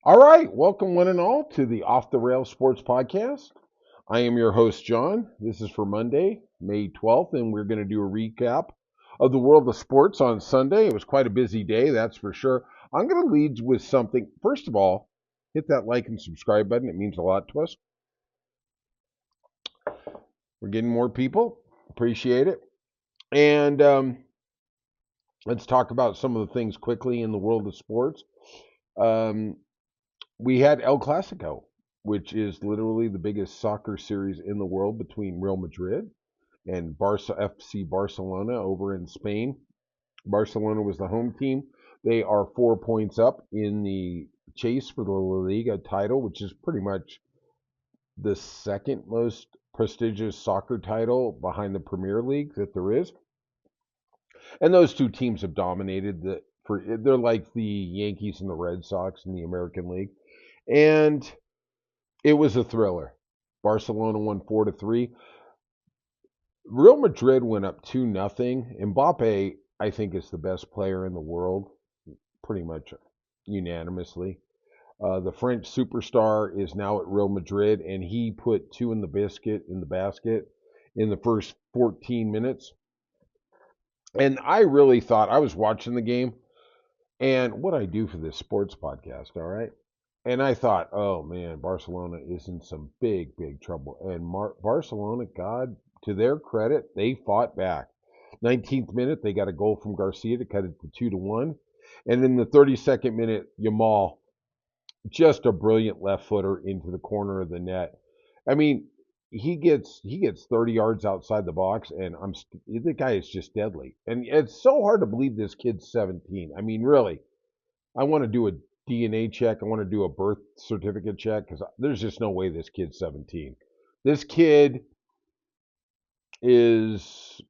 All right, welcome one and all to the Off the Rails Sports Podcast. I am your host, John. This is for Monday, May 12th, and we're going to do a recap of the world of sports on Sunday. It was quite a busy day, that's for sure. I'm going to lead with something. First of all, hit that like and subscribe button. It means a lot to us. We're getting more people. Appreciate it. And let's talk about some of the things quickly in the world of sports. Um, we had El Clasico, which is literally the biggest soccer series in the world between Real Madrid and Barca FC Barcelona over in Spain. Barcelona was the home team. They are 4 points up in the chase for the La Liga title, which is pretty much the second most prestigious soccer title behind the Premier League that there is. And those two teams have dominated they're like the Yankees and the Red Sox in the American League. And it was a thriller. Barcelona won 4-3. Real Madrid went up 2-0. Mbappe, I think, is the best player in the world, pretty much unanimously. The French superstar is now at Real Madrid, and he put two in the basket in the first 14 minutes. And I really thought I was watching the game, and what I do for this sports podcast, all right? And I thought, oh man, Barcelona is in some big, big trouble. And Barcelona, God, to their credit, they fought back. 19th minute, they got a goal from Garcia to cut it to 2-1. And in the 32nd minute, Yamal, just a brilliant left footer into the corner of the net. I mean, he gets 30 yards outside the box, and the guy is just deadly. And it's so hard to believe this kid's 17. I mean, really, I want to do a DNA check. I want to do a birth certificate check because there's just no way this kid's 17. This kid is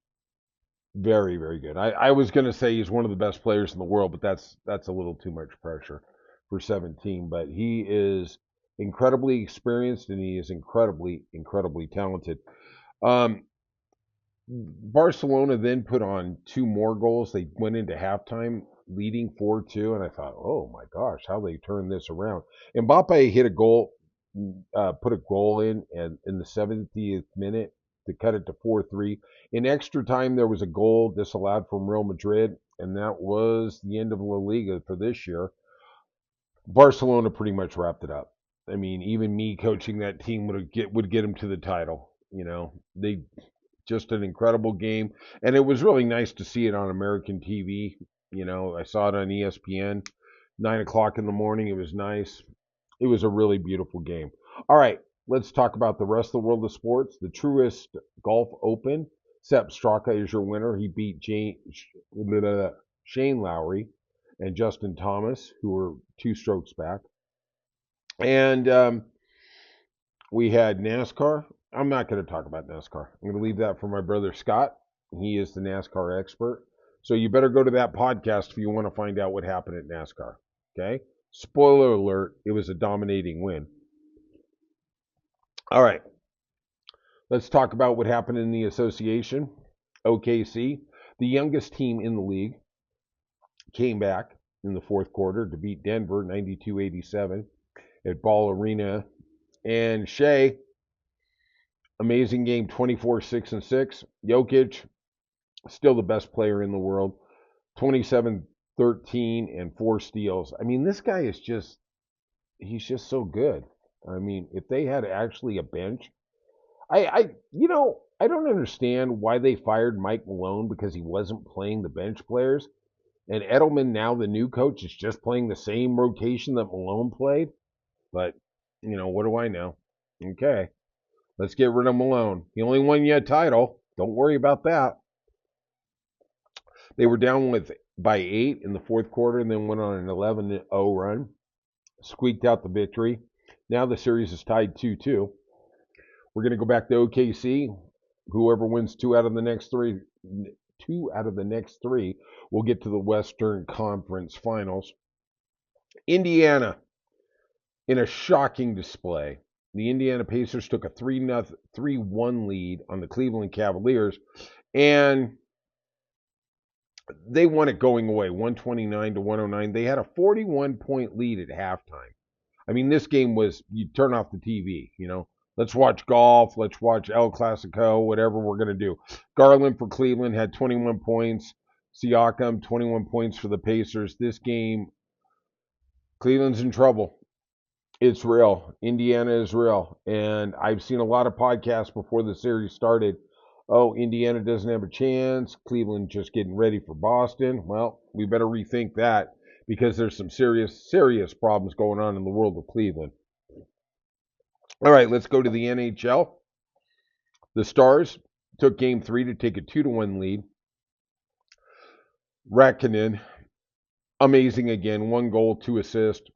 very, very good. I was going to say he's one of the best players in the world, but that's a little too much pressure for 17. But he is incredibly experienced and he is incredibly, incredibly talented. Um, Barcelona then put on two more goals. They went into halftime leading 4-2, and I thought, oh my gosh, how they turned this around. Mbappe hit a goal, put a goal in the 70th minute to cut it to 4-3. In extra time, there was a goal disallowed from Real Madrid, and that was the end of La Liga for this year. Barcelona pretty much wrapped it up. I mean, even me coaching that team would get them to the title. They just an incredible game, and it was really nice to see it on American TV. I saw it on ESPN, 9 o'clock in the morning. It was nice. It was a really beautiful game. All right, let's talk about the rest of the world of sports. The Truist Golf Open. Sepp Straka is your winner. He beat Shane Lowry and Justin Thomas, who were 2 strokes back. And we had NASCAR. I'm not going to talk about NASCAR. I'm going to leave that for my brother Scott. He is the NASCAR expert. So you better go to that podcast if you want to find out what happened at NASCAR. Okay? Spoiler alert, it was a dominating win. All right. Let's talk about what happened in the association. OKC, the youngest team in the league, came back in the fourth quarter to beat Denver 92-87 at Ball Arena. And Shea, amazing game, 24-6-6. Jokic, still the best player in the world, 27, 13, and 4 steals. I mean, this guy is he's just so good. I mean, if they had actually a bench, I don't understand why they fired Mike Malone because he wasn't playing the bench players. And Edelman, now the new coach, is just playing the same rotation that Malone played. But, what do I know? Okay. Let's get rid of Malone. He only won you a title. Don't worry about that. They were down by 8 in the fourth quarter and then went on an 11-0 run. Squeaked out the victory. Now the series is tied 2-2. We're going to go back to OKC. Whoever wins two out of the next three will get to the Western Conference Finals. Indiana, in a shocking display, the Indiana Pacers took a 3-1 lead on the Cleveland Cavaliers, and they won it going away, 129-109. They had a 41-point lead at halftime. I mean, this game was, you turn off the TV, you know. Let's watch golf. Let's watch El Clasico, whatever we're going to do. Garland for Cleveland had 21 points. Siakam, 21 points for the Pacers. This game, Cleveland's in trouble. It's real. Indiana is real. And I've seen a lot of podcasts before the series started. Oh, Indiana doesn't have a chance. Cleveland just getting ready for Boston. Well, we better rethink that because there's some serious, serious problems going on in the world of Cleveland. All right, let's go to the NHL. The Stars took game 3 to take a 2-1 lead. Rakkinen, amazing again. 1 goal, 2 assists.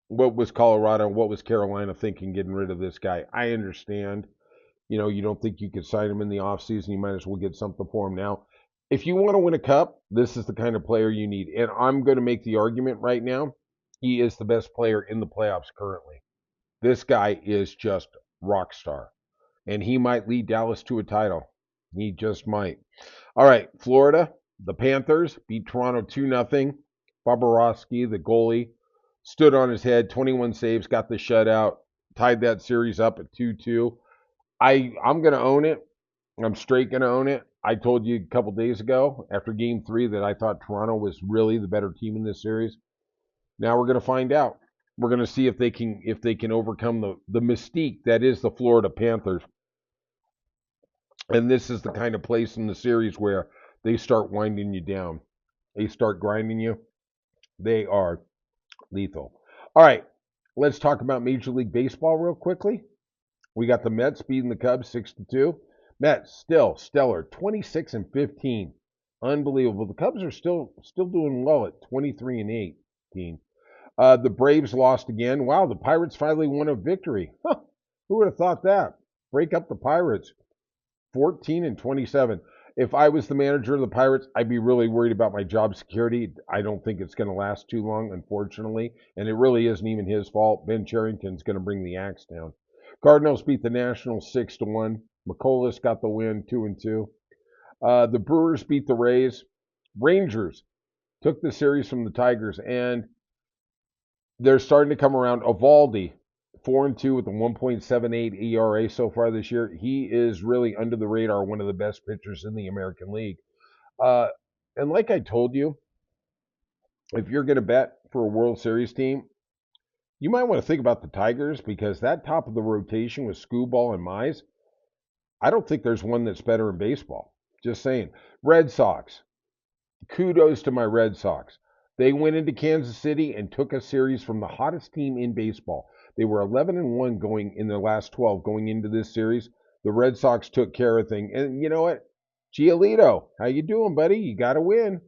What was Colorado, what was Carolina thinking getting rid of this guy? I understand. You know, you don't think you could sign him in the offseason. You might as well get something for him now. If you want to win a cup, this is the kind of player you need. And I'm going to make the argument right now. He is the best player in the playoffs currently. This guy is just rock star. And he might lead Dallas to a title. He just might. All right, Florida, the Panthers beat Toronto 2-0. Bobrovsky, the goalie, stood on his head, 21 saves, got the shutout, tied that series up at 2-2. I'm going to own it. I'm straight going to own it. I told you a couple days ago after game 3 that I thought Toronto was really the better team in this series. Now we're going to find out. We're going to see if they can overcome the mystique that is the Florida Panthers. And this is the kind of place in the series where they start winding you down. They start grinding you. They are lethal. All right, let's talk about Major League Baseball real quickly. We got the Mets beating the Cubs 6-2. Mets still stellar, 26-15. Unbelievable. The Cubs are still doing well at 23-18. The Braves lost again. Wow, the Pirates finally won a victory. Huh, who would have thought that? Break up the Pirates. 14-27. If I was the manager of the Pirates, I'd be really worried about my job security. I don't think it's going to last too long, unfortunately. And it really isn't even his fault. Ben Cherington's going to bring the axe down. Cardinals beat the Nationals 6-1. McCullers got the win, 2-2. The Brewers beat the Rays. Rangers took the series from the Tigers, and they're starting to come around. Eovaldi, 4-2 with a 1.78 ERA so far this year. He is really under the radar, one of the best pitchers in the American League. And like I told you, if you're going to bet for a World Series team, you might want to think about the Tigers because that top of the rotation with Skubal and Mize, I don't think there's one that's better in baseball. Just saying. Red Sox. Kudos to my Red Sox. They went into Kansas City and took a series from the hottest team in baseball. They were 11-1 going in their last 12 going into this series. The Red Sox took care of things. And you know what? Giolito, how you doing, buddy? You got to win.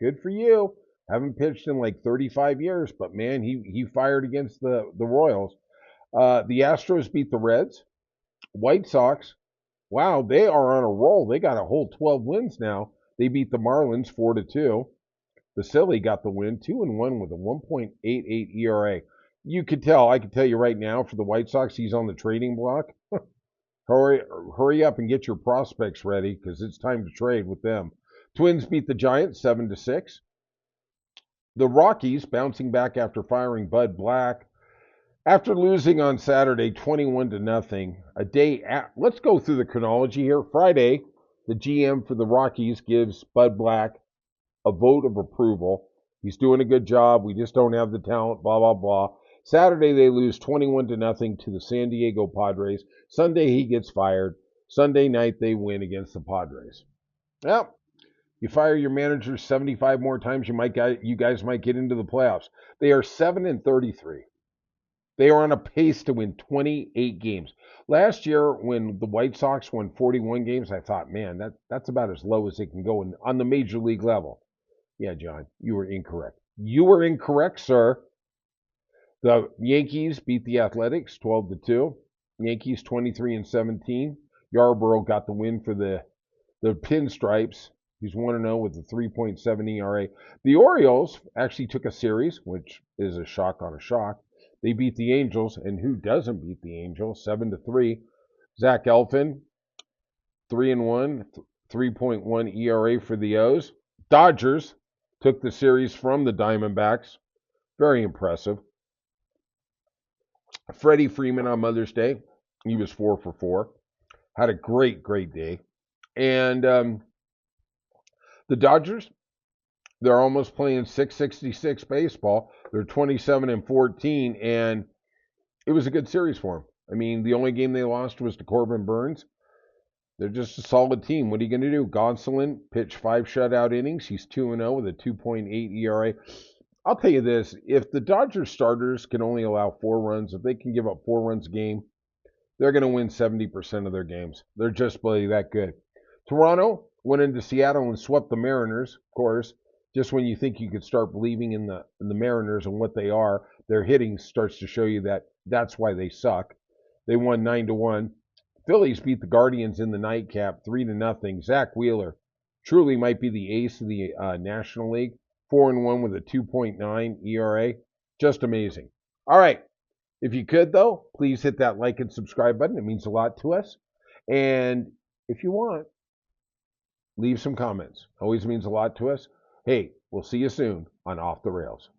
Good for you. Haven't pitched in like 35 years, but man, he fired against the Royals. The Astros beat the Reds. White Sox, wow, they are on a roll. They got a whole 12 wins now. They beat the Marlins 4-2. Vasily got the win, 2-1 with a 1.88 ERA. You could tell, I could tell you right now, for the White Sox, he's on the trading block. Hurry up and get your prospects ready because it's time to trade with them. Twins beat the Giants 7-6. The Rockies bouncing back after firing Bud Black. After losing on Saturday 21-0, a day let's go through the chronology here. Friday, the GM for the Rockies gives Bud Black a vote of approval. He's doing a good job. We just don't have the talent, blah, blah, blah. Saturday, they lose 21-0 to the San Diego Padres. Sunday, he gets fired. Sunday night, they win against the Padres. Well, you fire your manager 75 more times, you guys might get into the playoffs. They are 7-33. They are on a pace to win 28 games. Last year, when the White Sox won 41 games, I thought, man, that's about as low as it can go on the major league level. Yeah, John, you were incorrect. You were incorrect, sir. The Yankees beat the Athletics 12-2. Yankees 23-17. Yarborough got the win for the Pinstripes. He's 1-0 with a 3.7 ERA. The Orioles actually took a series, which is a shock on a shock. They beat the Angels, and who doesn't beat the Angels? 7-3. Zach Eflin, 3-1, 3.1 ERA for the O's. Dodgers took the series from the Diamondbacks. Very impressive. Freddie Freeman on Mother's Day, he was 4 for 4. Had a great, great day. And the Dodgers, they're almost playing 666 baseball. They're 27-14, and it was a good series for them. I mean, the only game they lost was to Corbin Burns. They're just a solid team. What are you going to do? Gonsolin pitched 5 shutout innings. He's 2-0 with a 2.8 ERA. I'll tell you this, if the Dodgers starters can only allow 4 runs, if they can give up 4 runs a game, they're going to win 70% of their games. They're just really that good. Toronto went into Seattle and swept the Mariners, of course. Just when you think you could start believing in the Mariners and what they are, their hitting starts to show you that that's why they suck. They won 9-1. Phillies beat the Guardians in the nightcap 3-0. Zach Wheeler truly might be the ace of the National League. 4-1 with a 2.9 ERA. Just amazing. All right. If you could, though, please hit that like and subscribe button. It means a lot to us. And if you want, leave some comments. Always means a lot to us. Hey, we'll see you soon on Off the Rails.